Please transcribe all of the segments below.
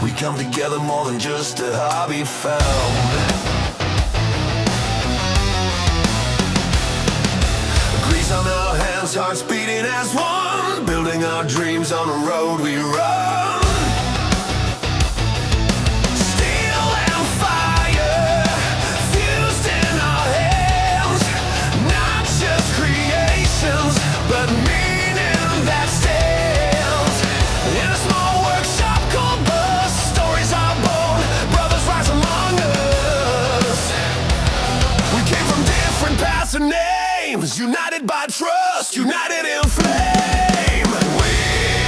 We come together more than just a hobby found. Grease on our hands, hearts beating as one, building our dreams on the road we run. Steel and fire fused in our hands, not just creations, but meaning that stands. In a small workshop called Buzz, stories are born, brothers rise among us. We came from different paths and names, united by trust, united in flame. We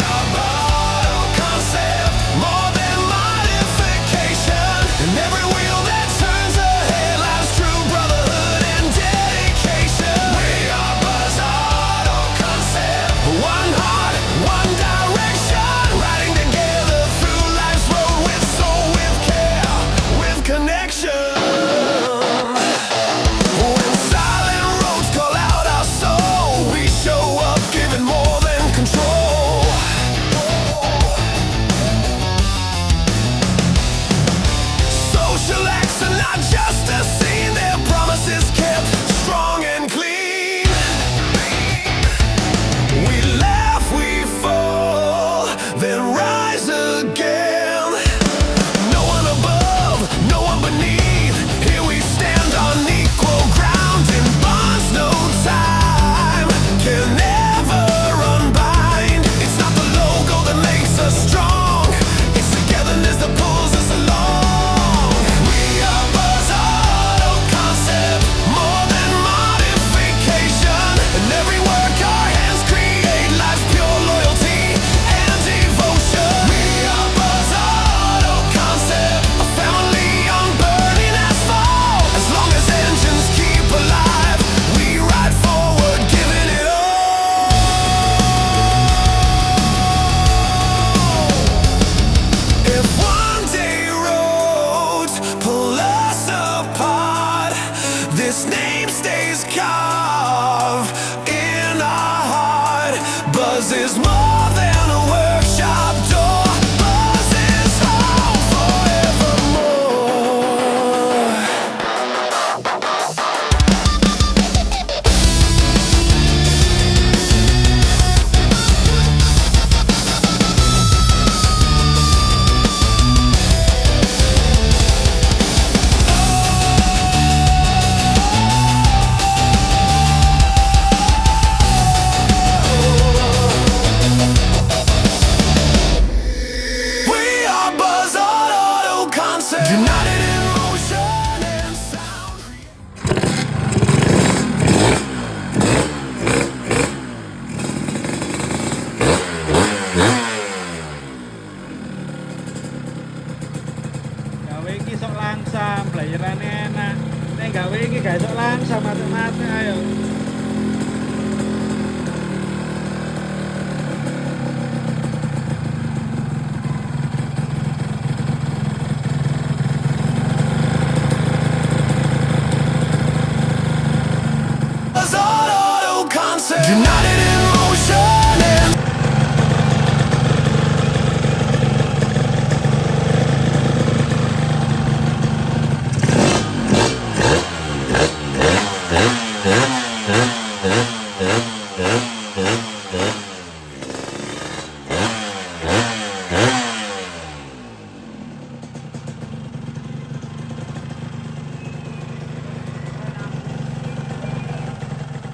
are bottle concept, more than modification. And every wheel that turns ahead, life's true brotherhood and dedication. We are Buzz Auto Concept, one heart, one direction, riding together through life's road with soul, with care, with connection. When silent roads call out our soul, we show up giving more than control. Social acts are not just a scene, their promises kept strong and clean. We laugh, we fall, then rise again. No one above, no one beneath. Here we stand on equal ground in bonds no time can ever unbind. It's not the logo that makes us strong, it's togetherness that pulls us along. We are Buzz Auto Concept, more than modification. And every work our hands create, life's pure loyalty and devotion. We are Buzz Auto Concept, a family on burning asphalt. As long as engines keep alive, we ride forward, giving it all. If one day roads pull us apart, this name stays carved in our heart. Buzz is more than a workshop door. Buzz is home forevermore. We are Buzz Auto Concept, united in motion and sound. Gawe iki sok langsam, belajarane enak. Nek gawe iki gak sok langsam mati-mati ayo. Buzz Auto Concept, united in motion and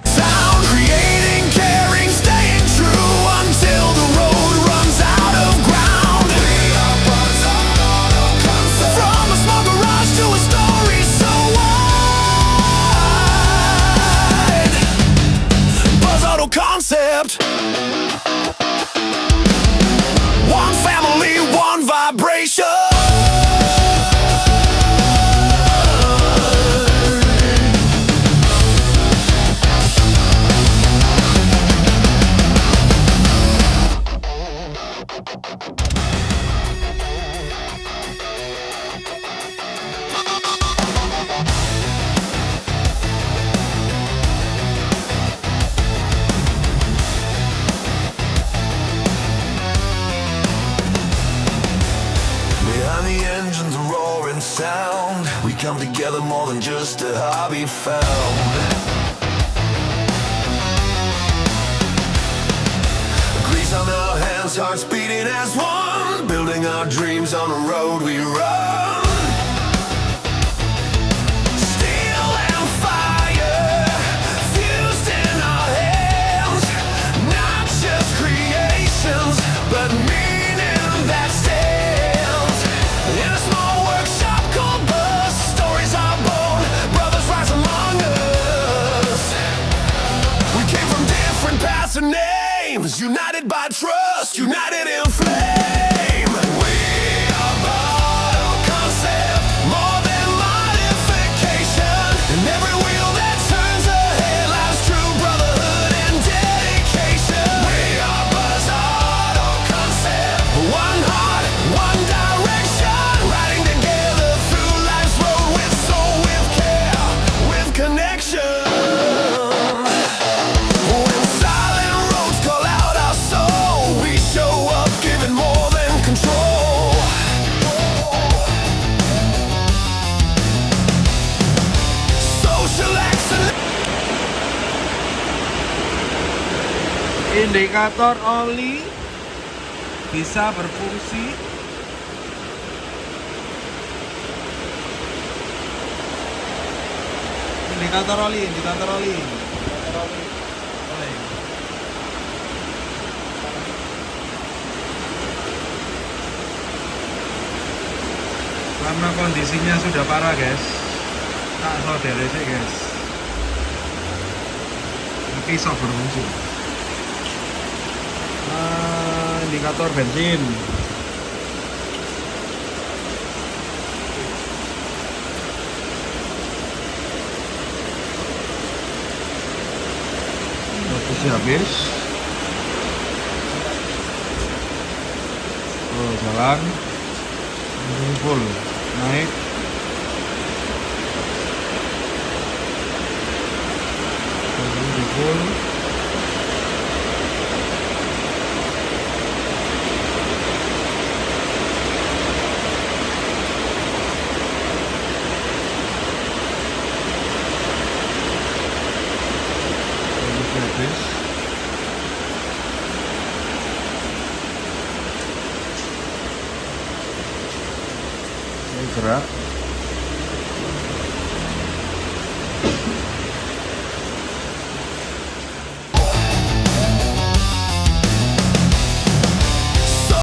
sound, creating chaos. come together more than just a hobby found. Grease on our hands, hearts beating as one, building our dreams on the road we run. Steel and fire fused in our hands, not just creations, but meaning that stands. In a small workshop called Buzz, stories are born, brothers rise among us. We came from different paths and names, united by trust, united in flame. We are part of concept, more than modification. And every wheel that turns ahead lies true brotherhood and dedication. We are Buzz Auto Concept, one heart, one direction, riding together through life's road with soul, with care, with connection. When silent roads call out our soul, we show up giving more than control. Social excellence. Indikator oli bisa berfungsi indikator oli. Karena kondisinya sudah parah guys, tak saudara sih guys, tapi bisa berfungsi. Indikator bensin baterainya habis. Oh, jalan ini full, naik ini full. Habis. Ini gerak.